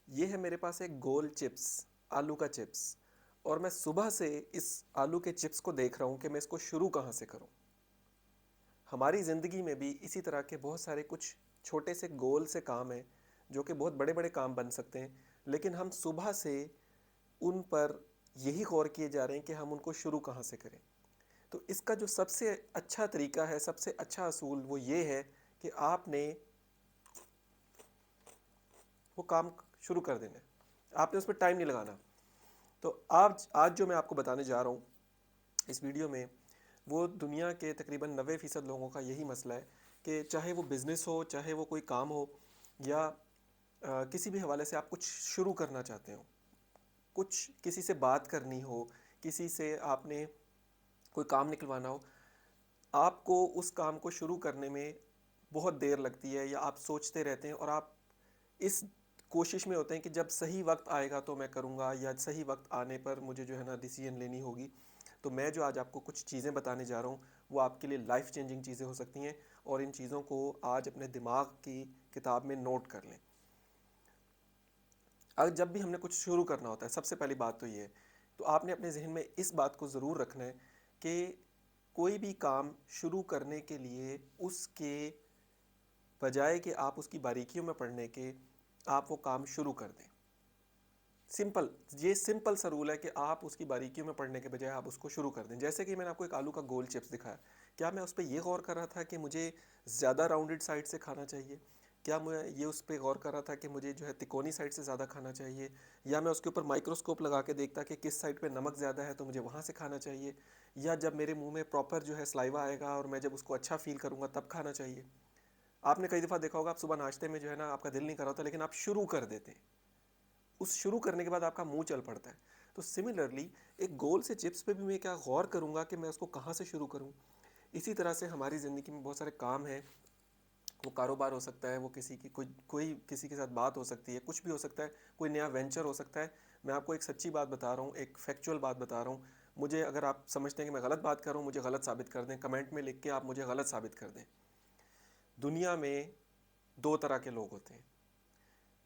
ये है मेरे पास एक गोल चिप्स, आलू का चिप्स, और मैं सुबह से इस आलू के चिप्स को देख रहा हूँ कि मैं इसको शुरू कहाँ से करूँ। हमारी ज़िंदगी में भी इसी तरह के बहुत सारे कुछ छोटे से गोल से काम हैं जो कि बहुत बड़े बड़े काम बन सकते हैं, लेकिन हम सुबह से उन पर यही गौर किए जा रहे हैं कि हम उनको शुरू कहाँ से करें। तो इसका जो सबसे अच्छा तरीका है, सबसे अच्छा असूल वो ये है कि आपने वो काम शुरू कर देना है, आपने उस पर टाइम नहीं लगाना। तो आज आज जो मैं आपको बताने जा रहा हूँ इस वीडियो में, वो दुनिया के तकरीबन 90% लोगों का यही मसला है कि चाहे वो बिज़नेस हो, चाहे वो कोई काम हो, या किसी भी हवाले से आप कुछ शुरू करना चाहते हो, कुछ किसी से बात करनी हो, किसी से आपने कोई काम निकलवाना हो, आपको उस काम को शुरू करने में बहुत देर लगती है, या आप सोचते रहते हैं और आप इस कोशिश में होते हैं कि जब सही वक्त आएगा तो मैं करूँगा, या सही वक्त आने पर मुझे जो है ना डिसीजन लेनी होगी। तो मैं जो आज आपको कुछ चीज़ें बताने जा रहा हूँ वो आपके लिए लाइफ चेंजिंग चीज़ें हो सकती हैं, और इन चीज़ों को आज अपने दिमाग की किताब में नोट कर लें। अगर जब भी हमने कुछ शुरू करना होता है, सबसे पहली बात तो ये है, तो आपने अपने जहन में इस बात को ज़रूर रखना है कि कोई भी काम शुरू करने के लिए उसके बजाय कि आप उसकी बारीकियों में पढ़ने के, आप वो काम शुरू कर दें। सिंपल, ये सिंपल सा रूल है कि आप उसकी बारीकियों में पढ़ने के बजाय आप उसको शुरू कर दें। जैसे कि मैंने आपको एक आलू का गोल चिप्स दिखाया, क्या मैं उस पर यह गौर कर रहा था कि मुझे ज़्यादा राउंडेड साइड से खाना चाहिए? क्या मैं ये उस पर गौर कर रहा था कि मुझे जो है तिकोनी साइड से ज़्यादा खाना चाहिए? या मैं उसके ऊपर माइक्रोस्कोप लगा के देखता कि किस साइड पे नमक ज़्यादा है तो मुझे वहाँ से खाना चाहिए? या जब मेरे मुंह में प्रॉपर जो है सलाइवा आएगा और मैं जब उसको अच्छा फील करूँगा तब खाना चाहिए? आपने कई दफ़ा देखा होगा, आप सुबह नाश्ते में जो है ना आपका दिल नहीं कर रहा होता, लेकिन आप शुरू कर देते हैं। उस शुरू करने के बाद आपका मुंह चल पड़ता है। तो सिमिलरली एक गोल से चिप्स पे भी मैं क्या गौर करूँगा कि मैं उसको कहाँ से शुरू करूँ। इसी तरह से हमारी ज़िंदगी में बहुत सारे काम हैं, वो कारोबार हो सकता है, वो किसी की कोई कोई किसी के साथ बात हो सकती है, कुछ भी हो सकता है, कोई नया वेंचर हो सकता है। मैं आपको एक सच्ची बात बता रहा हूँ, एक फैक्चुअल बात बता रहा हूँ। मुझे, अगर आप समझते हैं कि मैं गलत बात कर रहा हूँ, मुझे गलत साबित कर दें, कमेंट में लिख के आप मुझे गलत साबित कर दें। दुनिया में दो तरह के लोग होते हैं,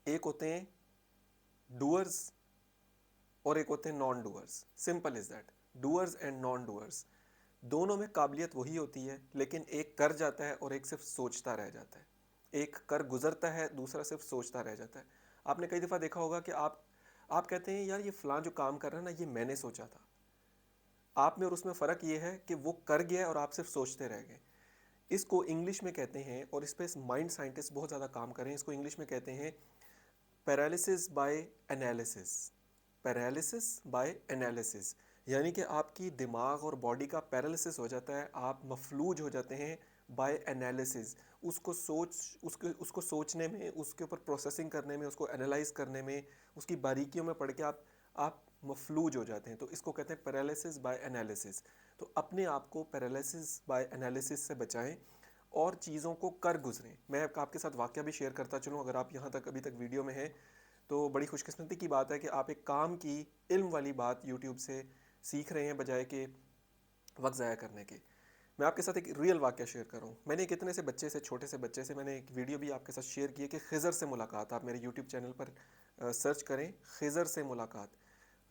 एक होते हैं डूअर्स और एक होते हैं non doers. Simple is that, doers and non doers दोनों में काबिलियत वही होती है, लेकिन एक कर जाता है और एक सिर्फ सोचता रह जाता है। एक कर गुजरता है, दूसरा सिर्फ सोचता रह जाता है। आपने कई दफ़ा देखा होगा कि आप कहते हैं यार ये फ़लाँ जो काम कर रहा है ना, ये मैंने सोचा था। आप में और उसमें फ़र्क ये है कि वो कर गया और आप सिर्फ सोचते रह गए। इसको इंग्लिश में कहते हैं, और इस पर माइंड साइंटिस्ट बहुत ज़्यादा काम कर रहे हैं, इसको इंग्लिश में कहते हैं paralysis by analysis. Paralysis by analysis यानी कि आपकी दिमाग और बॉडी का पैरालिसिस हो जाता है, आप मफलूज हो जाते हैं बाय एनालिसिस। उसको उसको सोचने में, उसके ऊपर प्रोसेसिंग करने में, उसको एनालाइज करने में, उसकी बारीकियों में पढ़ के आप मफलूज हो जाते हैं। तो इसको कहते हैं पैरालिसिस बाय एनालिसिस। तो अपने आप को पैरालिसिस बाय एनालिसिस से बचाएं और चीज़ों को कर गुजरें। मैं आपके साथ वाक़या भी शेयर करता चलूँ, अगर आप यहाँ तक अभी तक वीडियो में हैं तो बड़ी खुशकिस्मती की बात है कि आप एक काम की इल्म वाली बात यूट्यूब से सीख रहे हैं, बजाय कि वक्त ज़ाया करने के। मैं आपके साथ एक रियल वाक़या शेयर कर रहा हूँ। मैंने कितने से बच्चे से, छोटे से बच्चे से मैंने एक वीडियो भी आपके साथ शेयर की है कि खिज़र से मुलाकात। आप मेरे यूट्यूब चैनल पर सर्च करें खिज़र से मुलाकात।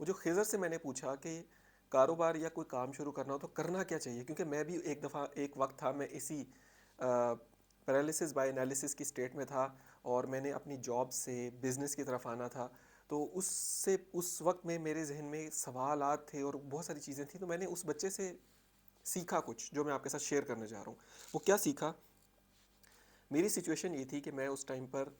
वो जो खिज़र से मैंने पूछा कि कारोबार या कोई काम शुरू करना हो तो करना क्या चाहिए, क्योंकि मैं भी एक दफ़ा, एक वक्त था, मैं इसी पैरालिसिस बाय एनालिसिस की स्टेट में था, और मैंने अपनी जॉब से बिज़नेस की तरफ आना था। तो उससे उस वक्त में मेरे जहन में सवालात थे और बहुत सारी चीज़ें थी। तो मैंने उस बच्चे से सीखा कुछ, जो मैं आपके साथ शेयर करने जा रहा हूँ। वो क्या सीखा, मेरी सिचुएशन ये थी कि मैं उस टाइम पर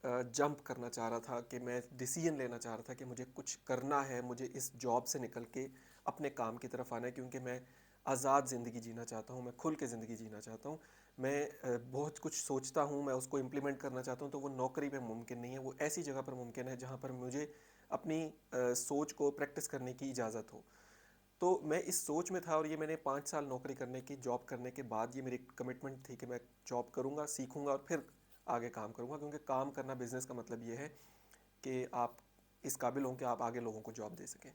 जंप करना चाह रहा था, कि मैं डिसीजन लेना चाह रहा था कि मुझे कुछ करना है, मुझे इस जॉब से निकल के अपने काम की तरफ आना है, क्योंकि मैं आज़ाद ज़िंदगी जीना चाहता हूँ, मैं खुल के ज़िंदगी जीना चाहता हूँ। मैं बहुत कुछ सोचता हूँ, मैं उसको इम्प्लीमेंट करना चाहता हूँ, तो वो नौकरी पे मुमकिन नहीं है, वो ऐसी जगह पर मुमकिन है जहाँ पर मुझे अपनी सोच को प्रैक्टिस करने की इजाज़त हो। तो मैं इस सोच में था, और ये मैंने 5 साल नौकरी करने की, जॉब करने के बाद ये मेरी कमिटमेंट थी कि मैं जॉब करूँगा, सीखूँगा और फिर आगे काम करूँगा, क्योंकि काम करना, बिज़नेस का मतलब ये है कि आप इस काबिल हों कि आप आगे लोगों को जॉब दे सकें।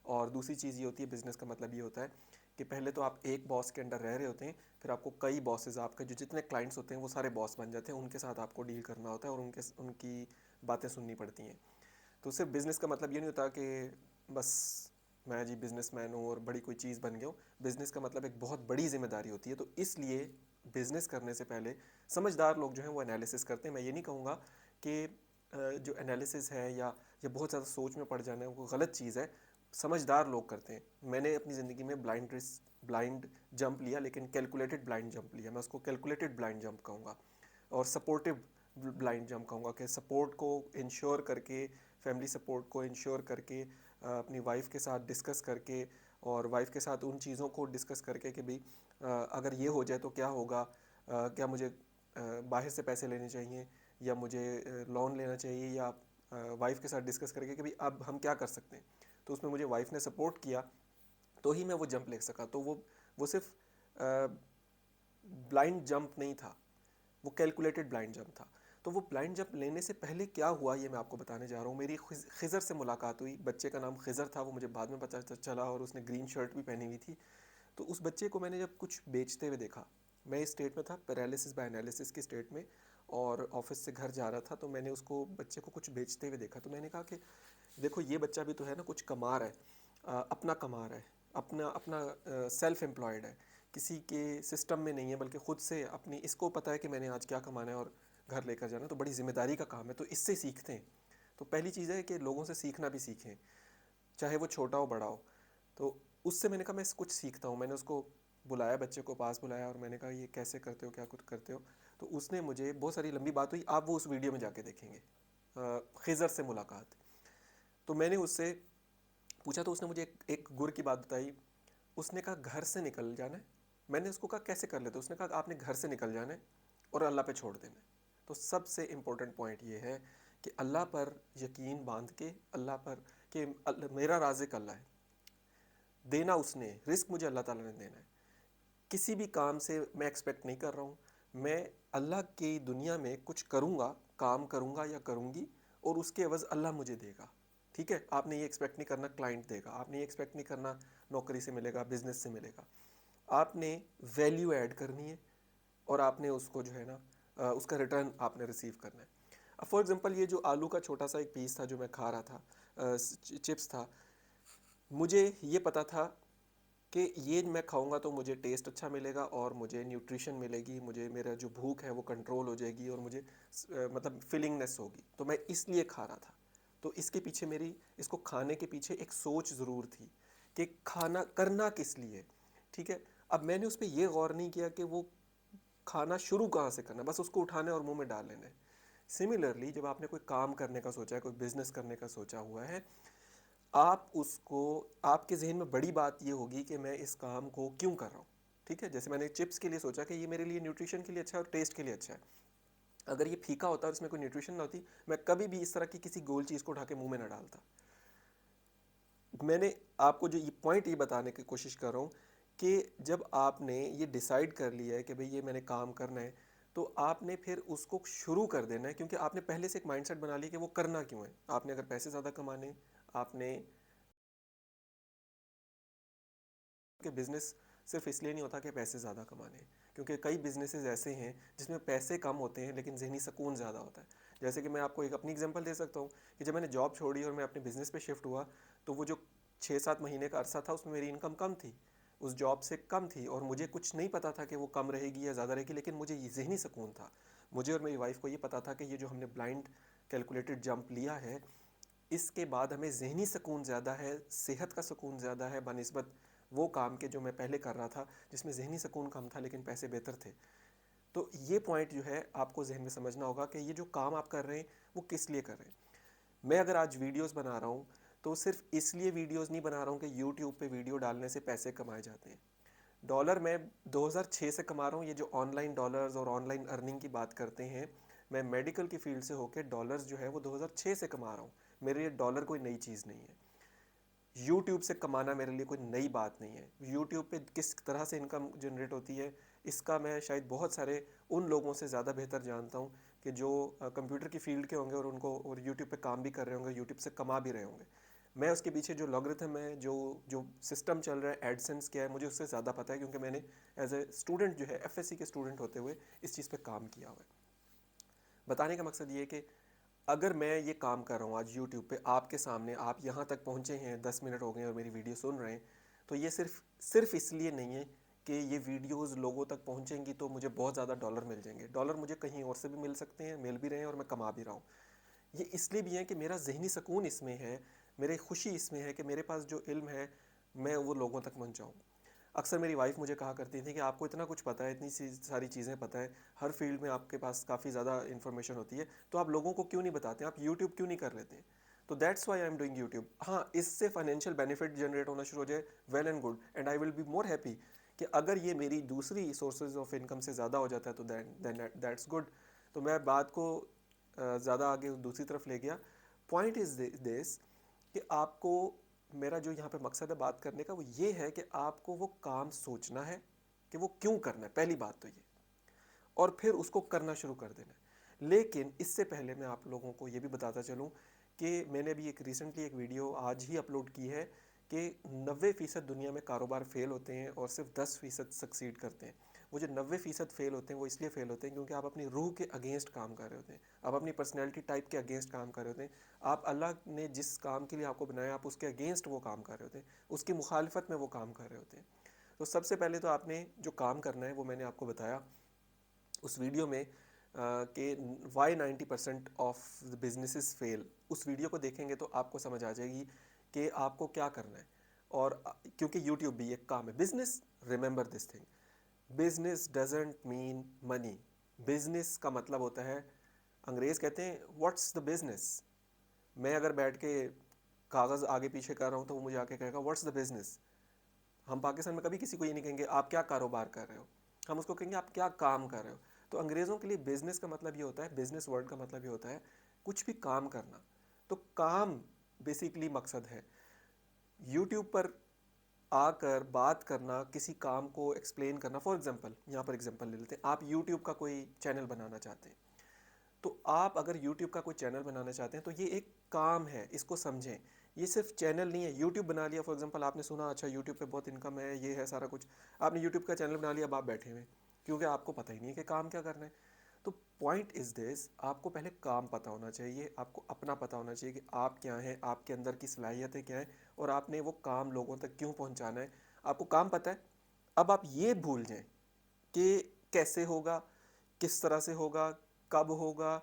और दूसरी चीज़ ये होती है, बिज़नेस का मतलब ये होता है कि पहले तो आप एक बॉस के अंडर रह रहे होते हैं, फिर आपको कई बॉसेस, आपके जो जितने क्लाइंट्स होते हैं वो सारे बॉस बन जाते हैं, उनके साथ आपको डील करना होता है और उनकी बातें सुननी पड़ती हैं। तो सिर्फ बिज़नेस का मतलब ये नहीं होता कि बस मैं जी बिजनेसमैन हूँ और बड़ी कोई चीज़ बन गया हूँ। बिज़नेस का मतलब एक बहुत बड़ी जिम्मेदारी होती है। तो इसलिए बिज़नेस करने से पहले समझदार लोग जो हैं वो एनालिसिस करते हैं। मैं ये नहीं कहूँगा कि जो एनालिसिस है या बहुत ज़्यादा सोच में पड़ जाना है वो गलत चीज़ है। समझदार लोग करते हैं। मैंने अपनी ज़िंदगी में ब्लाइंड जंप लिया, लेकिन कैलकुलेटेड ब्लाइंड जंप लिया। मैं उसको कैलकुलेटेड ब्लाइंड जंप कहूँगा। और सपोर्टिव ब्लाइंड जंप कहूँगा कि सपोर्ट को इंश्योर करके, फैमिली सपोर्ट को इंश्योर करके, अपनी वाइफ के साथ डिस्कस करके और वाइफ के साथ उन चीज़ों को डिस्कस करके कि भाई अगर ये हो जाए तो क्या होगा, क्या मुझे बाहर से पैसे लेने चाहिए या मुझे लोन लेना चाहिए, या वाइफ के साथ डिस्कस करके कि भाई अब हम क्या कर सकते हैं। तो उसमें मुझे वाइफ ने सपोर्ट किया तो ही मैं वो जंप ले सका। तो वो सिर्फ ब्लाइंड जंप नहीं था, वो कैलकुलेटेड ब्लाइंड जंप था। तो वो ब्लाइंड जंप लेने से पहले क्या हुआ ये मैं आपको बताने जा रहा हूँ। मेरी खिज़र से मुलाकात हुई। बच्चे का नाम खिज़र था, वो मुझे बाद में पता चला, और उसने ग्रीन शर्ट भी पहनी हुई थी। तो उस बच्चे को मैंने जब कुछ बेचते हुए देखा, मैं इस स्टेट में था, पैरालिसिस बाय एनालिसिस की स्टेट में, और ऑफिस से घर जा रहा था, तो मैंने उसको बच्चे को कुछ बेचते हुए देखा। तो मैंने कहा कि देखो ये बच्चा भी तो है ना, कुछ कमा रहा है, अपना कमा रहा है, अपना अपना सेल्फ एम्प्लॉयड है, किसी के सिस्टम में नहीं है, बल्कि ख़ुद से अपनी, इसको पता है कि मैंने आज क्या कमाना है और घर लेकर जाना है, तो बड़ी जिम्मेदारी का काम है। तो इससे सीखते हैं। तो पहली चीज़ है कि लोगों से सीखना भी सीखें, चाहे वो छोटा हो बड़ा हो। तो उससे मैंने कहा मैं कुछ सीखता हूँ। मैंने उसको बुलाया, बच्चे को पास बुलाया, और मैंने कहा ये कैसे करते हो, क्या कुछ करते हो। तो उसने मुझे, बहुत सारी लंबी बात हुई, आप वो उस वीडियो में जाके देखेंगे, खिज़र से मुलाकात। तो मैंने उससे पूछा, तो उसने मुझे एक गुर की बात बताई। उसने कहा घर से निकल जाना है। मैंने उसको कहा कैसे कर लेते हो। उसने कहा आपने घर से निकल जाना है और अल्लाह पे छोड़ देना है। तो सबसे इम्पोर्टेंट पॉइंट ये है कि अल्लाह पर यकीन बांध के, अल्लाह पर कि मेरा राज़िक अल्लाह है, देना उसने, रिस्क मुझे अल्लाह ताला ने देना है। किसी भी काम से मैं एक्सपेक्ट नहीं कर रहा हूँ, मैं अल्लाह की दुनिया में कुछ करूँगा, काम करूँगा या करूँगी, और उसके एवज़ अल्लाह मुझे देगा। ठीक है, आपने ये एक्सपेक्ट नहीं करना क्लाइंट देगा, आपने ये एक्सपेक्ट नहीं करना नौकरी से मिलेगा, बिजनेस से मिलेगा। आपने वैल्यू ऐड करनी है और आपने उसको जो है ना, उसका रिटर्न आपने रिसीव करना है। अब फॉर एग्जांपल ये जो आलू का छोटा सा एक पीस था जो मैं खा रहा था, चिप्स था, मुझे ये पता था कि ये मैं खाऊंगा तो मुझे टेस्ट अच्छा मिलेगा और मुझे न्यूट्रिशन मिलेगी, मुझे मेरा जो भूख है वो कंट्रोल हो जाएगी और मुझे मतलब फिलिंगनेस होगी। तो मैं इसलिए खा रहा था। तो इसके पीछे मेरी, इसको खाने के पीछे एक सोच ज़रूर थी कि खाना करना किस लिए। ठीक है, अब मैंने उस पर यह गौर नहीं किया कि वो खाना शुरू कहाँ से करना, बस उसको उठाने और मुंह में डाल लेना है। सिमिलरली जब आपने कोई काम करने का सोचा है, कोई बिजनेस करने का सोचा हुआ है, आप उसको, आपके जहन में बड़ी बात ये होगी कि मैं इस काम को क्यों कर रहा हूँ। ठीक है, जैसे मैंने चिप्स के लिए सोचा कि ये मेरे लिए न्यूट्रिशन के लिए अच्छा है और टेस्ट के लिए अच्छा है। अगर ये फीका होता और इसमें कोई न्यूट्रिशन ना होती, मैं कभी भी इस तरह की किसी गोल चीज़ को उठा के मुंह में ना डालता। मैंने आपको जो ये पॉइंट ये बताने की कोशिश कर रहा हूँ कि जब आपने ये डिसाइड कर लिया है कि भाई ये मैंने काम करना है, तो आपने फिर उसको शुरू कर देना है, क्योंकि आपने पहले से एक माइंडसेट बना लिया कि वो करना क्यों है। आपने अगर पैसे ज़्यादा कमाने, आपने कि बिज़नेस सिर्फ इसलिए नहीं होता कि पैसे ज़्यादा कमाने हैं, क्योंकि कई बिज़नेसेस ऐसे हैं जिसमें पैसे कम होते हैं लेकिन ज़हनी सुकून ज़्यादा होता है। जैसे कि मैं आपको एक अपनी एग्जांपल दे सकता हूँ कि जब मैंने जॉब छोड़ी और मैं अपने बिज़नेस पे शिफ्ट हुआ, तो वो जो 6-7 महीने का अरसा था उसमें मेरी इनकम कम थी, उस जॉब से कम थी, और मुझे कुछ नहीं पता था कि वो कम रहेगी या ज़्यादा रहेगी, लेकिन मुझे ये ज़हनी सुकून था। मुझे और मेरी वाइफ को ये पता था कि ये जो हमने ब्लाइंड कैलकुलेटेड जंप लिया है, इसके बाद हमें ज़हनी सुकून ज़्यादा है, सेहत का सुकून ज़्यादा है बनिस्बत वो काम के जो मैं पहले कर रहा था, जिसमें ज़हनी सुकून कम था लेकिन पैसे बेहतर थे। तो ये पॉइंट जो है आपको ज़हन में समझना होगा कि ये जो काम आप कर रहे हैं वो किस लिए कर रहे हैं। मैं अगर आज वीडियोस बना रहा हूँ तो सिर्फ इसलिए वीडियोस नहीं बना रहा हूँ कि यूट्यूब पे वीडियो डालने से पैसे कमाए जाते हैं। डॉलर मैं 2006 से कमा रहा हूँ। ये जो ऑनलाइन डॉलर्स और ऑनलाइन अर्निंग की बात करते हैं, मैं मेडिकल की फील्ड से होकर डॉलर्स जो है वो 2006 से कमा रहा हूँ। मेरे लिए डॉलर कोई नई चीज़ नहीं है। यूट्यूब से कमाना मेरे लिए कोई नई बात नहीं है। यूट्यूब पे किस तरह से इनकम जनरेट होती है, इसका मैं शायद बहुत सारे उन लोगों से ज़्यादा बेहतर जानता हूँ कि जो कंप्यूटर की फील्ड के होंगे और उनको और यूट्यूब पे काम भी कर रहे होंगे, यूट्यूब से कमा भी रहे होंगे। मैं उसके पीछे जो लॉगरिथम है, जो जो सिस्टम चल रहा है, एडसेंस क्या है, मुझे उससे ज़्यादा पता है, क्योंकि मैंने एज ए स्टूडेंट जो है, एफएससी के स्टूडेंट होते हुए इस चीज़ पे काम किया हुआ है। बताने का मकसद ये है कि अगर मैं ये काम कर रहा हूँ आज यूट्यूब पे आपके सामने, आप यहाँ तक पहुँचे हैं, 10 मिनट हो गए और मेरी वीडियो सुन रहे हैं, तो ये सिर्फ सिर्फ इसलिए नहीं है कि ये वीडियोस लोगों तक पहुँचेंगी तो मुझे बहुत ज़्यादा डॉलर मिल जाएंगे। डॉलर मुझे कहीं और से भी मिल सकते हैं, मिल भी रहे हैं और मैं कमा भी रहा हूँ। ये इसलिए भी है कि मेरा ज़हनी सुकून इसमें है, मेरी खुशी इसमें है कि मेरे पास जो इल्म है, मैं वो लोगों तक पहुँचाऊँ। अक्सर मेरी वाइफ मुझे कहा करती थी कि आपको इतना कुछ पता है, इतनी सी सारी चीज़ें पता है, हर फील्ड में आपके पास काफ़ी ज़्यादा इन्फॉर्मेशन होती है, तो आप लोगों को क्यों नहीं बताते, आप यूट्यूब क्यों नहीं कर लेते? तो that's why I am doing YouTube. हाँ, इससे फाइनेंशियल बेनिफिट जनरेट होना शुरू हो जाए, well and good, and I will be more happy कि अगर ये मेरी दूसरी सोर्सेज ऑफ इनकम से ज़्यादा हो जाता है तो दैन दैट्स गुड। तो मैं बात को ज़्यादा आगे दूसरी तरफ ले गया। पॉइंट इज़ दिस कि आपको, मेरा जो यहाँ पे मकसद है बात करने का वो ये है कि आपको वो काम सोचना है कि वो क्यों करना है, पहली बात तो ये, और फिर उसको करना शुरू कर देना है। लेकिन इससे पहले मैं आप लोगों को ये भी बताता चलूँ कि मैंने अभी एक रिसेंटली एक वीडियो आज ही अपलोड की है कि 90% दुनिया में कारोबार फेल होते हैं और सिर्फ 10% सक्सीड करते हैं। वो जो 90% फेल होते हैं वो इसलिए फेल होते हैं क्योंकि आप अपनी रूह के अगेंस्ट काम कर रहे होते हैं, आप अपनी पर्सनैलिटी टाइप के अगेंस्ट काम कर रहे होते हैं, आप अल्लाह ने जिस काम के लिए आपको बनाया आप उसके अगेंस्ट वो काम कर रहे होते हैं, उसकी मुखालफत में वो काम कर रहे होते हैं। तो सबसे पहले तो आपने जो काम करना है वो मैंने आपको बताया उस वीडियो में कि why 90% of the businesses fail. उस वीडियो को देखेंगे तो आपको समझ आ जाएगी कि आपको क्या करना है। और क्योंकि यूट्यूब भी एक काम है business, remember this thing, business doesn't mean money. Business का मतलब होता है, अंग्रेज कहते हैं व्हाट्स द बिजनेस। मैं अगर बैठ के कागज़ आगे पीछे कर रहा हूँ तो वो मुझे आके कहेगा व्हाट्स द बिजनेस। हम पाकिस्तान में कभी किसी को ये नहीं कहेंगे आप क्या कारोबार कर रहे हो, हम उसको कहेंगे आप क्या काम कर रहे हो। तो अंग्रेज़ों के लिए बिजनेस का मतलब ये होता है, बिजनेस वर्ड का मतलब ये होता है कुछ भी काम करना। तो काम बेसिकली मकसद है। यूट्यूब पर आकर बात करना, किसी काम को एक्सप्लेन करना, फॉर एग्जांपल यहाँ पर एग्जांपल ले लेते हैं, आप यूट्यूब का कोई चैनल बनाना चाहते हैं, तो आप अगर YouTube का कोई चैनल बनाना चाहते हैं तो ये एक काम है, इसको समझें। ये सिर्फ चैनल नहीं है, YouTube बना लिया फॉर एग्जांपल, आपने सुना अच्छा YouTube पे बहुत इनकम है, ये है सारा कुछ, आपने YouTube का चैनल बना लिया, अब आप बैठे हुए हैं क्योंकि आपको पता ही नहीं है कि काम क्या करना है। तो पॉइंट इज़ दिस, आपको पहले काम पता होना चाहिए, आपको अपना पता होना चाहिए कि आप क्या हैं, आपके अंदर की सलाहियतें क्या हैं, और आपने वो काम लोगों तक क्यों पहुंचाना है। आपको काम पता है, अब आप ये भूल जाएं कि कैसे होगा, किस तरह से होगा, कब होगा,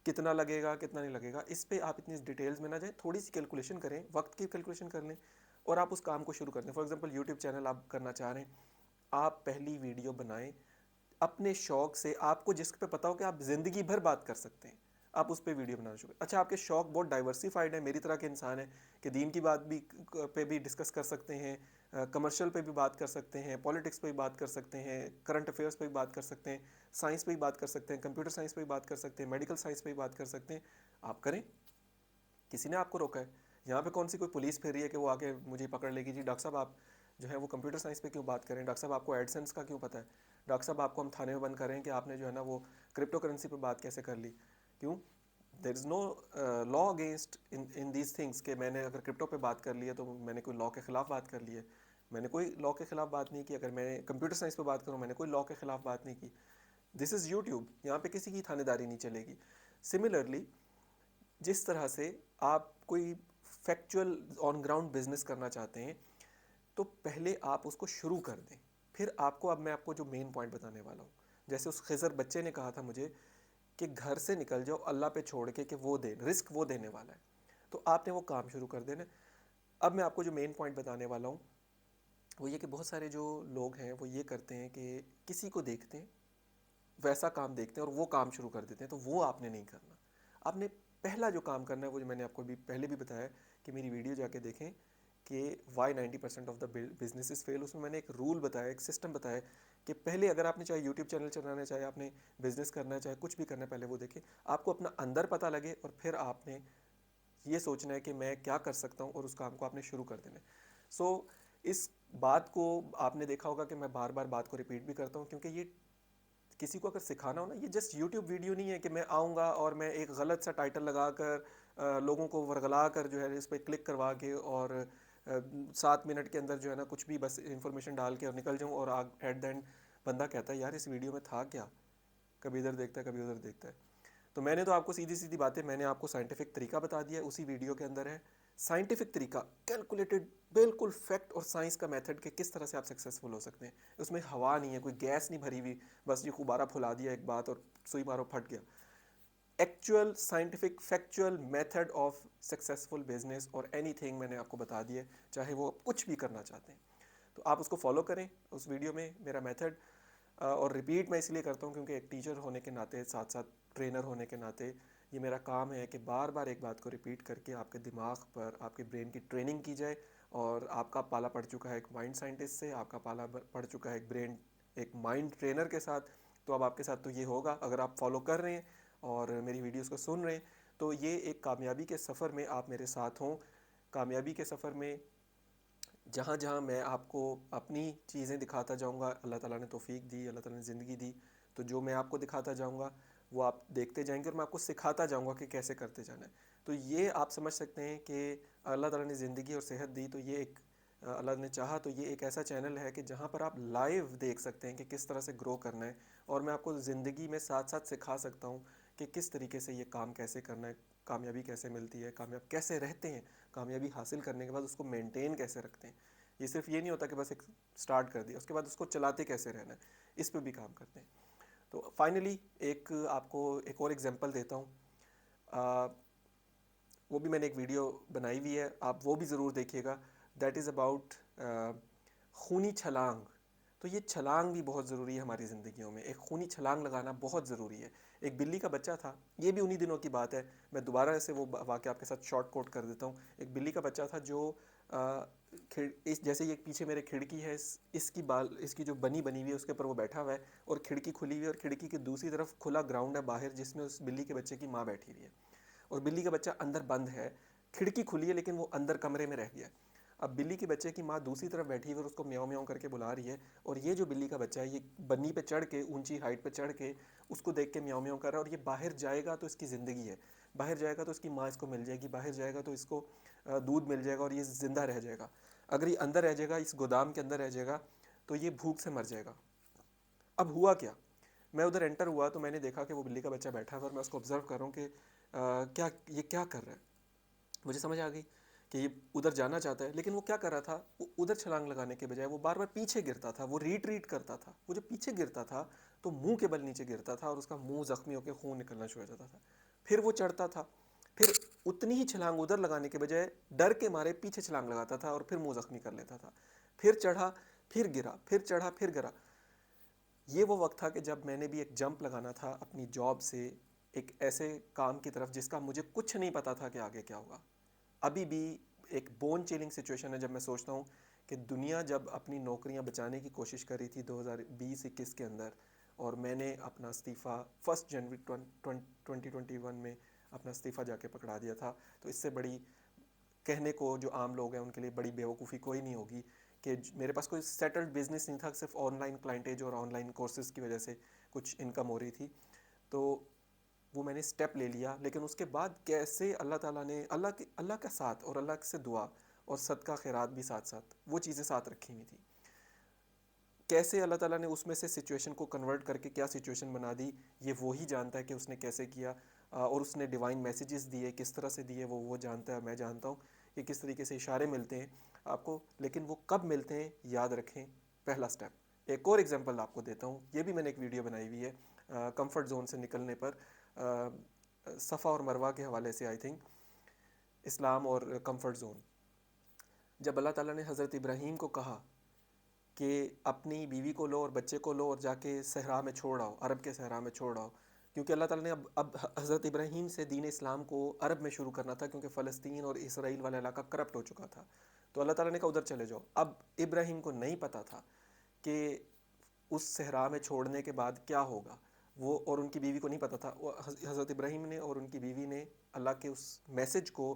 कितना लगेगा कितना नहीं लगेगा, इस पे आप इतनी डिटेल्स में ना जाएं, थोड़ी सी कैलकुलेशन करें, वक्त की कैलकुलेशन कर लें और आप उस काम को शुरू कर दें। फॉर एग्जांपल यूट्यूब चैनल आप करना चाह रहे हैं, आप पहली वीडियो बनाएं अपने शौक से, आपको जिस पे पता हो कि आप ज़िंदगी भर बात कर सकते हैं, आप उस पर वीडियो बनाना शुरू करें। अच्छा, आपके शौक बहुत डाइवर्सिफाइड है, मेरी तरह के इंसान है कि दीन की बात भी पे भी डिस्कस कर सकते हैं, कमर्शियल पे भी बात कर सकते हैं, पॉलिटिक्स पे भी बात कर सकते हैं, करंट अफेयर्स पे भी बात कर सकते हैं, साइंस पे भी बात कर सकते हैं, कंप्यूटर साइंस पे भी बात कर सकते हैं, मेडिकल साइंस पे भी बात कर सकते हैं। आप करें, किसी ने आपको रोका है? यहाँ पे कौन सी कोई पुलिस फिर रही है कि वो आके मुझे पकड़ लेगी, जी डॉक्टर साहब आप जो है वो कंप्यूटर साइंस पे क्यों बात करें, डॉक्टर साहब आपको एडसेंस का क्यों पता है, डॉक्टर साहब आपको हम थाने में बंद करें कि आपने जो है ना वो क्रिप्टो करेंसी पे बात कैसे कर ली। क्यों? There is no law against in in these things कि मैंने अगर क्रिप्टो पे बात कर ली है तो मैंने कोई लॉ के ख़िलाफ़ बात कर ली है। मैंने कोई लॉ के ख़िलाफ़ बात नहीं की। अगर मैं कंप्यूटर साइंस पे बात करूँ, मैंने कोई लॉ के ख़िलाफ़ बात नहीं की। दिस इज़ यूट्यूब, यहाँ पे किसी की थानेदारी नहीं चलेगी। सिमिलरली, जिस तरह से आप कोई फैक्चुअल ऑन ग्राउंड बिजनेस करना चाहते हैं तो पहले आप उसको शुरू कर दें, फिर आपको, अब मैं आपको जो मेन पॉइंट बताने वाला हूँ, जैसे उस खिज़र बच्चे ने कहा था मुझे कि घर से निकल जाओ अल्लाह पे छोड़ के कि वो दे, रिस्क वो देने वाला है, तो आपने वो काम शुरू कर देना। अब मैं आपको जो मेन पॉइंट बताने वाला हूँ वो ये कि बहुत सारे जो लोग हैं वो ये करते हैं कि किसी को देखते हैं, वैसा काम देखते हैं और वो काम शुरू कर देते हैं, तो वो आपने नहीं करना। आपने पहला जो काम करना है वो जो मैंने आपको भी पहले भी बताया कि मेरी वीडियो जाके देखें कि why 90% of the businesses fail, उसमें मैंने एक रूल बताया, एक सिस्टम बताया कि पहले अगर आपने चाहे यूट्यूब चैनल चलाना है, चाहे आपने बिजनेस करना है, चाहे कुछ भी करना है, पहले वो देखें, आपको अपना अंदर पता लगे और फिर आपने ये सोचना है कि मैं क्या कर सकता हूँ और उस काम को आपने शुरू कर देना है। सो इस बात को आपने देखा होगा कि मैं बार बार बात को रिपीट भी करता हूँ क्योंकि ये किसी को अगर सिखाना हो ना, ये जस्ट यूट्यूब वीडियो नहीं है कि मैं आऊँगा और मैं एक गलत सा टाइटल लगाकर लोगों को वर्गला कर जो है इस पर क्लिक करवा के और 7 मिनट के अंदर जो है ना कुछ भी बस इंफॉर्मेशन डाल के और निकल जाऊँ और एट द एंड बंदा कहता है यार इस वीडियो में था क्या, कभी इधर देखता है कभी उधर देखता है। तो मैंने तो आपको सीधी सीधी बातें, मैंने आपको साइंटिफिक तरीका बता दिया, उसी वीडियो के अंदर है साइंटिफिक तरीका, कैलकुलेटेड, बिल्कुल फैक्ट और साइंस का मेथड के किस तरह से आप सक्सेसफुल हो सकते हैं। उसमें हवा नहीं है, कोई गैस नहीं भरी हुई, बस ये गुब्बारा फुला दिया एक बात और सुई मारो फट गया। Actual scientific factual method of successful business और एनीथिंग मैंने आपको बता दिया, चाहे वो आप कुछ भी करना चाहते हैं। तो आप उसको फॉलो करें उस वीडियो में मेरा मेथड। और रिपीट मैं इसलिए करता हूँ क्योंकि एक टीचर होने के नाते, साथ साथ ट्रेनर होने के नाते, ये मेरा काम है कि बार बार एक बात को रिपीट करके आपके दिमाग पर, आपके ब्रेन की ट्रेनिंग की जाए। और आपका पाला पड़ चुका है एक माइंड साइंटिस्ट से, आपका पाला पड़ चुका है एक ब्रेन, एक माइंड ट्रेनर के साथ। तो अब आपके साथ तो ये होगा, अगर आप फॉलो कर रहे हैं और मेरी वीडियोस को सुन रहे हैं, तो ये एक कामयाबी के सफ़र में आप मेरे साथ हों। कामयाबी के सफ़र में जहाँ जहाँ मैं आपको अपनी चीज़ें दिखाता जाऊँगा, अल्लाह ताला ने तौफीक दी, अल्लाह ताला ने ज़िंदगी दी, तो जो मैं आपको दिखाता जाऊँगा वो आप देखते जाएंगे और मैं आपको सिखाता जाऊँगा कि कैसे करते जाना है। तो ये आप समझ सकते हैं कि अल्लाह ताला ने ज़िंदगी और सेहत दी, तो ये एक अल्लाह ने चाहा तो ये एक ऐसा चैनल है कि जहाँ पर आप लाइव देख सकते हैं कि किस तरह से ग्रो करना है। और मैं आपको ज़िंदगी में साथ साथ सिखा सकता हूँ कि किस तरीके से ये काम कैसे करना है, कामयाबी कैसे मिलती है, कामयाब कैसे रहते हैं, कामयाबी हासिल करने के बाद उसको मेंटेन कैसे रखते हैं। ये सिर्फ ये नहीं होता कि बस एक स्टार्ट कर दिया, उसके बाद उसको चलाते कैसे रहना है, इस पे भी काम करते हैं। तो फाइनली एक आपको एक और एग्जांपल देता हूँ। वो भी मैंने एक वीडियो बनाई हुई है, आप वो भी ज़रूर देखिएगा। दैट इज़ अबाउट खूनी छलांग। तो ये छलांग भी बहुत ज़रूरी है हमारी ज़िंदगियों में, एक खूनी छलांग लगाना बहुत ज़रूरी है। एक बिल्ली का बच्चा था, ये भी उन्हीं दिनों की बात है, मैं दोबारा से वो वाक़या आपके साथ शॉर्ट कोट कर देता हूँ। एक बिल्ली का बच्चा था जो इस जैसे ये पीछे मेरे खिड़की है, इसकी जो बनी बनी हुई है उसके ऊपर वो बैठा हुआ है, और खिड़की खुली हुई है, और खिड़की की दूसरी तरफ खुला ग्राउंड है बाहर, जिसमें उस बिल्ली के बच्चे की माँ बैठी हुई है, और बिल्ली का बच्चा अंदर बंद है। खिड़की खुली है लेकिन वो अंदर कमरे में रह गया है। अब बिल्ली के बच्चे की माँ दूसरी तरफ बैठी है और उसको म्याऊं म्याऊं करके बुला रही है, और ये जो बिल्ली का बच्चा है ये बन्नी पे चढ़ के, ऊंची हाइट पे चढ़ के उसको देख के म्याऊं म्याऊं कर रहा है। और ये बाहर जाएगा तो इसकी ज़िंदगी है, बाहर जाएगा तो इसकी माँ इसको मिल जाएगी, बाहर जाएगा तो इसको दूध मिल जाएगा और ये ज़िंदा रह जाएगा। अगर ये अंदर रह जाएगा, इस गोदाम के अंदर रह जाएगा, तो ये भूख से मर जाएगा। अब हुआ क्या, मैं उधर एंटर हुआ तो मैंने देखा कि वो बिल्ली का बच्चा बैठा है और मैं उसको ऑब्जर्व कर रहा हूँ कि क्या ये क्या कर रहा है। मुझे समझ आ गई कि ये उधर जाना चाहता है, लेकिन वो क्या कर रहा था, उधर छलांग लगाने के बजाय वो बार बार पीछे गिरता था, वो रीट करता था। वो जो पीछे गिरता था तो मुंह के बल नीचे गिरता था और उसका मुंह जख्मी होकर खून निकलना शुरू हो जाता था। फिर वो चढ़ता था, फिर उतनी ही छलांग उधर लगाने के बजाय डर के मारे पीछे छलांग लगाता था और फिर मुंह जख्मी कर लेता था। फिर चढ़ा, फिर गिरा, फिर चढ़ा, फिर गिरा। ये वो वक्त था कि जब मैंने भी एक जंप लगाना था अपनी जॉब से एक ऐसे काम की तरफ जिसका मुझे कुछ नहीं पता था कि आगे क्या होगा। अभी भी एक बोन चिलिंग सिचुएशन है जब मैं सोचता हूँ कि दुनिया जब अपनी नौकरियां बचाने की कोशिश कर रही थी 2020-21 के अंदर, और मैंने अपना इस्तीफ़ा 1 जनवरी 2021 में अपना इस्तीफ़ा जाके पकड़ा दिया था। तो इससे बड़ी, कहने को जो आम लोग हैं उनके लिए बड़ी बेवकूफ़ी कोई नहीं होगी कि मेरे पास कोई सेटल्ड बिजनेस नहीं था, सिर्फ ऑनलाइन क्लाइंटेज और ऑनलाइन कोर्सेज़ की वजह से कुछ इनकम हो रही थी। तो वो मैंने स्टेप ले लिया, लेकिन उसके बाद कैसे अल्लाह ताला ने, अल्लाह का साथ और अल्लाह से दुआ और सदका खैरात भी साथ साथ, वो चीज़ें साथ रखी हुई थी। कैसे अल्लाह ताला ने उसमें से सिचुएशन को कन्वर्ट करके क्या सिचुएशन बना दी, ये वो ही जानता है कि उसने कैसे किया। और उसने डिवाइन मैसेजेस दिए, किस तरह से दिए, वो जानता है, मैं जानता हूँ कि किस तरीके से इशारे मिलते हैं आपको। लेकिन वो कब मिलते हैं याद रखें, पहला स्टेप। एक और एग्जांपल आपको देता हूँ, ये भी मैंने एक वीडियो बनाई हुई है कंफर्ट जोन से निकलने पर, सफ़ा और मरवा के हवाले से, आई थिंक, इस्लाम और कंफर्ट जोन। जब अल्लाह ताला ने हज़रत इब्राहीम को कहा कि अपनी बीवी को लो और बच्चे को लो और जाके सहरा में छोड़ आओ, अरब के सहरा में छोड़ आओ, क्योंकि अल्लाह ताला ने अब हज़रत इब्राहीम से दीन इस्लाम को अरब में शुरू करना था, क्योंकि फ़लस्तीन और इसराइल वाला इलाका करप्ट हो चुका था। तो अल्लाह ताला ने कहा उधर चले जाओ। अब इब्राहीम को नहीं पता था कि उस सहरा में छोड़ने के बाद क्या होगा, वो और उनकी बीवी को नहीं पता था। हज़रत इब्राहीम ने और उनकी बीवी ने अल्लाह के उस मैसेज को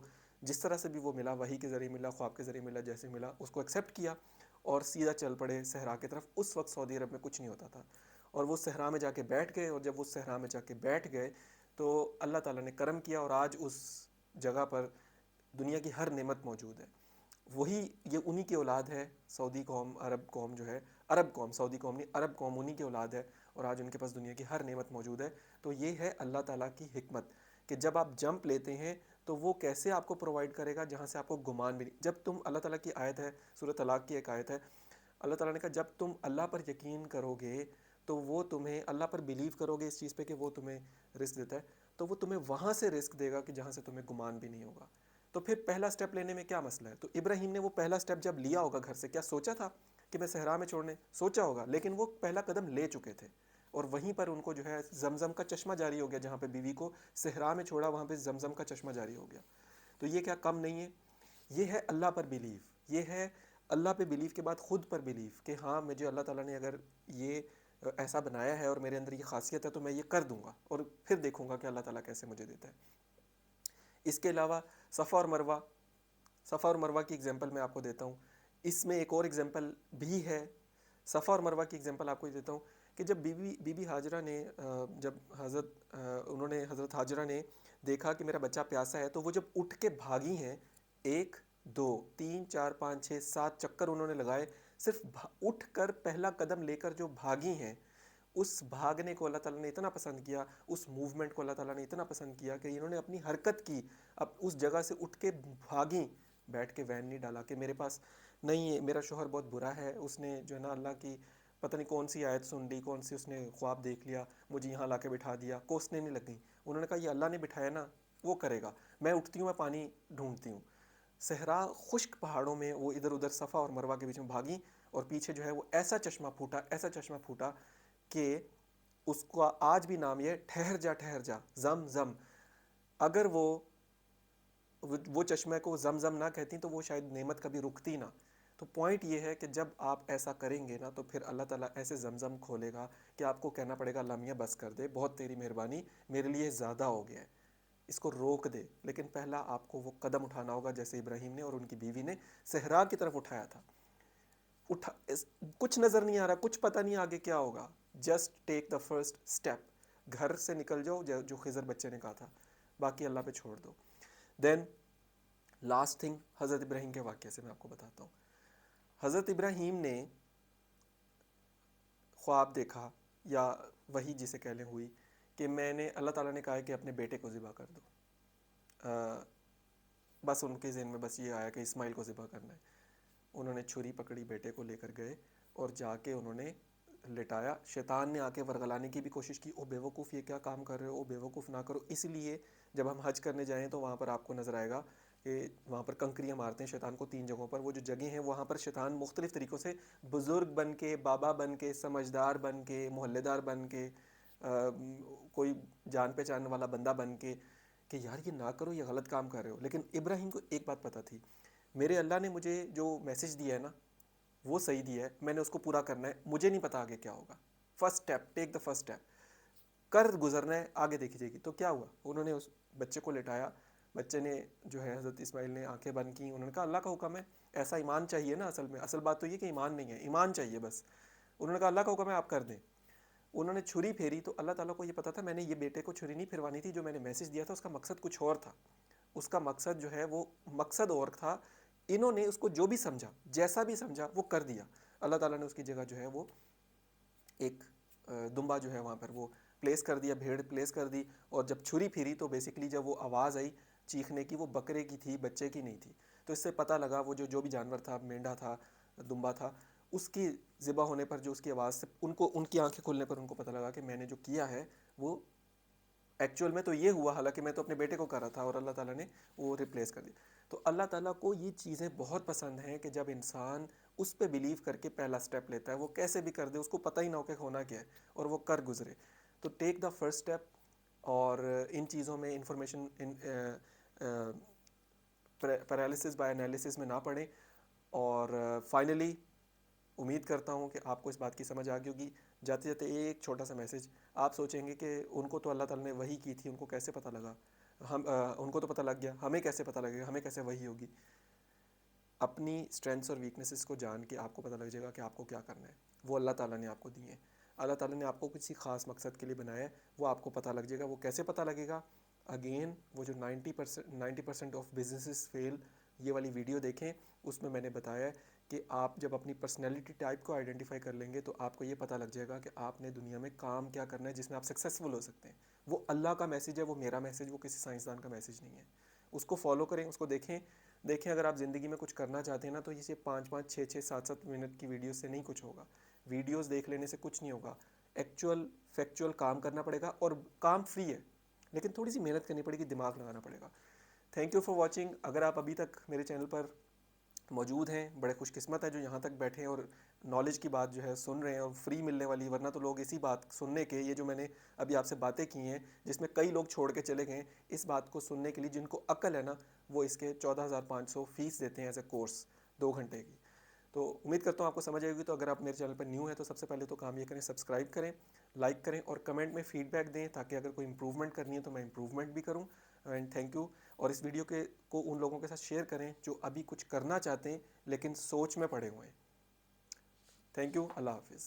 जिस तरह से भी वो मिला, वही के ज़रिए मिला, ख्वाब के ज़रिए मिला, जैसे मिला उसको एक्सेप्ट किया और सीधा चल पड़े सहरा की तरफ। उस वक्त सऊदी अरब में कुछ नहीं होता था, और वो सहरा में जाके बैठ गए। और जब वो सहरा में जाके बैठ गए तो अल्लाह ताला ने करम किया, और आज उस जगह पर दुनिया की हर नेमत मौजूद है। वही, ये उन्हीं की औलाद है, सऊदी कौम, अरब कौम जो है, अरब कौम, सऊदी कौम नहीं, अरब कौम उन्हीं की औलाद है। और आज उनके पास दुनिया की हर नेमत मौजूद है। तो ये है अल्लाह ताला की हिकमत कि जब आप जंप लेते हैं तो वो कैसे आपको प्रोवाइड करेगा जहाँ से आपको गुमान भी नहीं। जब तुम अल्लाह ताला की आयत है, सूरह तलाक की एक आयत है, अल्लाह ताला ने कहा जब तुम अल्लाह पर यकीन करोगे तो वो तुम्हें, अल्लाह पर बिलीव करोगे इस चीज़ पे कि वो तुम्हें रिस्क देता है, तो वो तुम्हें वहाँ से रिस्क देगा कि जहाँ से तुम्हें गुमान भी नहीं होगा। तो फिर पहला स्टेप लेने में क्या मसला है? तो इब्राहिम ने वो पहला स्टेप जब लिया होगा घर से, क्या सोचा था कि मैं सहरा में छोड़ने? सोचा होगा, लेकिन वो पहला कदम ले चुके थे और वहीं पर उनको जो है जमजम का चश्मा जारी हो गया। जहाँ पे बीवी को सहरा में छोड़ा वहाँ पे जमजम का चश्मा जारी हो गया। तो ये क्या कम नहीं है? ये है अल्लाह पर बिलीव, ये है अल्लाह पे बिलीव के बाद ख़ुद पर बिलीव कि हाँ मुझे अल्लाह ताला ने अगर ये ऐसा बनाया है और मेरे अंदर ये खासियत है तो मैं ये कर दूंगा और फिर देखूंगा कि अल्लाह ताला कैसे मुझे देता है। इसके अलावा फ़ा और मरवा, फ़ा और मरवा की एग्जांपल मैं आपको देता हूँ। इसमें एक और एग्जांपल भी है। फ़ा और मरवा की एग्जांपल आपको ये देता हूँ कि जब बीबी बीबी हाजरा ने जब उन्होंने हज़रत हाजरा ने देखा कि मेरा बच्चा प्यासा है, तो वो जब उठ के भागी हैं, 1 2 3 4 5 6 7 चक्कर उन्होंने लगाए, सिर्फ उठ कर पहला कदम लेकर जो भागी हैं, उस भागने को अल्लाह ताला ने इतना पसंद किया, उस मूवमेंट को अल्लाह ताला ने इतना पसंद किया कि इन्होंने अपनी हरकत की, अब उस जगह से उठ के भागी, बैठ के वैन नहीं डाला कि मेरे पास नहीं है, मेरा शोहर बहुत बुरा है, उसने जो है ना अल्लाह की पता नहीं कौन सी आयत सुन ली, कौन सी उसने ख्वाब देख लिया, मुझे यहाँ ला के बिठा दिया, कोसने नहीं लग गई। उन्होंने कहा ये अल्लाह ने बिठाया ना, वो करेगा, मैं उठती हूँ, मैं पानी ढूंढती हूँ। सहरा खुश्क पहाड़ों में वो इधर उधर सफ़ा और मरवा के बीच में भागी और पीछे जो है वो ऐसा चश्मा फूटा, ऐसा चश्मा फूटा कि उसका आज भी नाम ये ठहर जा जम जम। अगर वो चश्मे को जम जम ना कहती तो वो शायद नेमत कभी रुकती ना। तो पॉइंट ये है कि जब आप ऐसा करेंगे ना तो फिर अल्लाह ताला ऐसे जमजम खोलेगा कि आपको कहना पड़ेगा अल्लाह मियाँ बस कर दे, बहुत तेरी मेहरबानी, मेरे लिए ज़्यादा हो गया है, इसको रोक दे। लेकिन पहला आपको वो कदम उठाना होगा जैसे इब्राहिम ने और उनकी बीवी ने सहरा की तरफ उठाया था। कुछ नज़र नहीं आ रहा, कुछ पता नहीं आगे क्या होगा, just take the first step. घर से निकल जाओ, जो खिजर बच्चे ने कहा था, बाकी अल्लाह पे छोड़ दो। देन लास्ट थिंग हज़रत इब्राहिम के वाक़े से मैं आपको बताता हूँ। हज़रत इब्राहिम ने ख्वाब देखा, या वही जिसे कह लें हुई, कि मैंने, अल्लाह ताला ने कहा है कि अपने बेटे को ज़िबा कर दो। बस उनके ज़हन में बस ये आया कि इस्माइल को ज़िबा करना है। उन्होंने छुरी पकड़ी, बेटे को लेकर गए और जाके उन्होंने लिटाया। शैतान ने आके वरगलाने की भी कोशिश की, ओ बेवकूफ़ ये क्या काम कर रहे हो, ओ बेवकूफ़ ना करो। इसलिए जब हम हज करने जाएं तो वहाँ पर आपको नज़र आएगा कि वहाँ पर कंकरियाँ मारते हैं शैतान को 3 जगहों पर। वो जो जगह हैं वहाँ पर शैतान मुख्तलिफ़ तरीक़ों से बुज़ुर्ग बन के, बाबा बन के, समझदार बन के, मोहल्लेदार बन के, कोई जान पहचान वाला बंदा बन के कि यार ये ना करो, ये गलत काम कर रहे हो। लेकिन इब्राहिम को एक बात पता थी, मेरे अल्लाह ने मुझे जो मैसेज दिया है ना वो सही दिया है, मैंने उसको पूरा करना है, मुझे नहीं पता आगे क्या होगा। First step, take the first step, कर गुजरना है, आगे देखी जाएगी। तो क्या हुआ, उन्होंने उस बच्चे को लिटाया। बच्चे ने जो है हज़रत इस्माइल ने आंखें बंद की, उन्होंने कहा अल्लाह का हुक्म है, ऐसा ईमान चाहिए ना। असल में असल बात तो ये कि ईमान नहीं है, ईमान चाहिए बस। उन्होंने कहा अल्लाह का हुक्म है, आप कर दें। उन्होंने छुरी फेरी तो अल्लाह ताला को ये पता था मैंने ये बेटे को छुरी नहीं फिरवानी थी, जो मैंने मैसेज दिया था उसका मकसद कुछ और था। उसका मकसद जो है वो मकसद और था। इन्होंने उसको जो भी समझा, जैसा भी समझा, वो कर दिया। अल्लाह ताला ने उसकी जगह जो है वो एक दुम्बा जो है वहाँ पर वो प्लेस कर दिया, भेड़ प्लेस कर दी। और जब छुरी फिरी तो बेसिकली जब वो आवाज़ आई चीखने की, वो बकरे की थी, बच्चे की नहीं थी। तो इससे पता लगा वो जो भी जानवर था, मेंढा था, दुम्बा था, उसकी ज़िबा होने पर जो उसकी आवाज़ से उनको, उनकी आंखें खुलने पर उनको पता लगा कि मैंने जो किया है वो एक्चुअल में तो ये हुआ, हालांकि मैं तो अपने बेटे को कर रहा था और अल्लाह ताला ने वो रिप्लेस कर दिया। तो अल्लाह ताला को ये चीज़ें बहुत पसंद हैं कि जब इंसान उस पर बिलीव करके पहला स्टेप लेता है, वो कैसे भी कर दे, उसको पता ही ना हो कि होना क्या है और वो कर गुजरे। तो टेक द फर्स्ट स्टेप। और इन चीज़ों में इंफॉर्मेशन पैरालिसिस बाय एनालिसिस में ना पड़ें। और फाइनली उम्मीद करता हूँ कि आपको इस बात की समझ आ गई होगी। जाते जाते एक छोटा सा मैसेज, आप सोचेंगे कि उनको तो अल्लाह ताला ने वही की थी, उनको कैसे पता लगा, उनको तो पता लग गया, हमें कैसे पता लगेगा, हमें कैसे वही होगी। अपनी स्ट्रेंथ्स और वीकनेसेस को जान के आपको पता लग जाएगा कि आपको क्या करना है। वो अल्लाह ताला ने आपको दिए हैं, अल्लाह ताला ने आपको किसी ख़ास मकसद के लिए बनाया है, वो आपको पता लग जाएगा। वो कैसे पता लगेगा? अगेन वो जो 90% ऑफ बिजनेसेस फेल, ये वाली वीडियो देखें, उसमें मैंने बताया है कि आप जब अपनी पर्सनैलिटी टाइप को आइडेंटिफाई कर लेंगे तो आपको ये पता लग जाएगा कि आपने दुनिया में काम क्या करना है जिसमें आप सक्सेसफुल हो सकते हैं। वो अल्लाह का मैसेज है, वो मेरा मैसेज, वो किसी साइंसदान का मैसेज नहीं है। उसको फॉलो करें, उसको देखें। देखें, अगर आप ज़िंदगी में कुछ करना चाहते हैं ना, तो ये 5-5, 6-6, 7-7 मिनट की वीडियो से नहीं कुछ होगा। वीडियोस देख लेने से कुछ नहीं होगा। एक्चुअल फैक्चुअल काम करना पड़ेगा, और काम फ्री है, लेकिन थोड़ी सी मेहनत करनी पड़ेगी, दिमाग लगाना पड़ेगा। Thank you for watching. अगर आप अभी तक मेरे चैनल पर मौजूद हैं, बड़े खुशकिस्मत है जो यहाँ तक बैठे हैं और नॉलेज की बात जो है सुन रहे हैं, और फ्री मिलने वाली, वरना तो लोग इसी बात सुनने के, ये जो मैंने अभी आपसे बातें की हैं जिसमें कई लोग छोड़ के चले गए, इस बात को सुनने के लिए जिनको अक्ल है ना, वो इसके 14,500 फीस देते हैं एज ए कोर्स 2 घंटे की। तो उम्मीद करता हूँ आपको समझ आएगी। तो अगर आप मेरे चैनल पर न्यू है तो सबसे पहले तो काम ये करें, सब्सक्राइब करें, लाइक करें, और कमेंट में फीडबैक दें, ताकि अगर कोई इंप्रूवमेंट करनी है तो मैं इंप्रूवमेंट भी करूँ। And thank you. और इस वीडियो के को उन लोगों के साथ शेयर करें जो अभी कुछ करना चाहते हैं लेकिन सोच में पड़े हुए हैं। Thank you. अल्लाह हाफिज़।